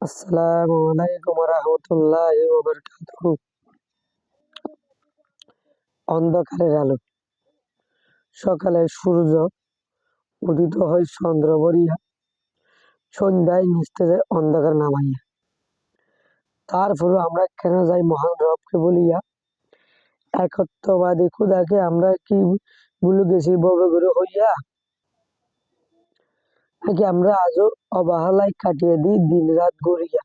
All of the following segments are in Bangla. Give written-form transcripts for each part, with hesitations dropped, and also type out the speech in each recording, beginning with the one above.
আসসালামু আলাইকুম রহমতুল্লাহি ওয়া বারাকাতুহু। অন্ধকারের আলো। সকালে সূর্য উদিত হয় চন্দ্র ভরিয়া, সন্ধ্যায় নিস্তে যায় অন্ধকার নামাইয়া। তারপর আমরা কেন যাই মহান রবকে বলিয়া? একত্ববাদী খুদাকে আমরা কি ভুলে গেছি ভবঘুরে হইয়া? নাকি আমরা আজও অবহেলায় কাটিয়ে দিই দিন রাত গড়িয়া?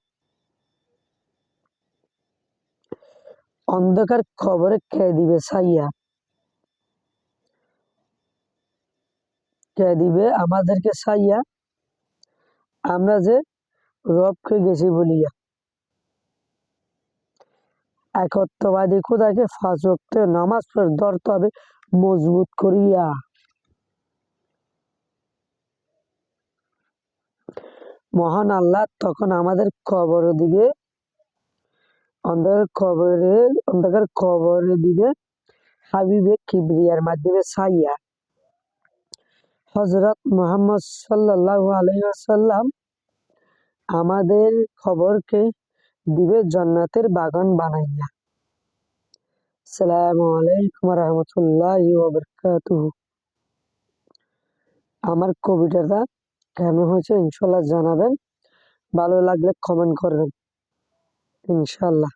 অন্ধকার খবরে কে দিবে ছাইয়া? কে দিবে আমাদেরকে ছাইয়া? আমরা যে রবকে গেছি বলিয়া। একত্ববাদী খোদাকে ৫ ওয়াক্তের নামাজ ধরতে হবে মজবুত করিয়া। মহান আল্লাহ তখন আমাদের কবর দিবে, অন্ধকার কবরে দিবে হাবিবে কিবরিয়ার মাধ্যমে ছাইয়া। হযরত মুহাম্মদ সাল্লাল্লাহু আলাইহি ওয়াসাল্লাম আমাদের খবরকে দিবে জান্নাতের বাগান বানাইয়া। আসসালামু আলাইকুম রহমতুল্লাহি ওয়া বারাকাতুহু। আমার কবিতাটা কেমন হয়েছে ইনশাল্লাহ জানাবেন। ভালো লাগলে কমেন্ট করবেন ইনশাল্লাহ।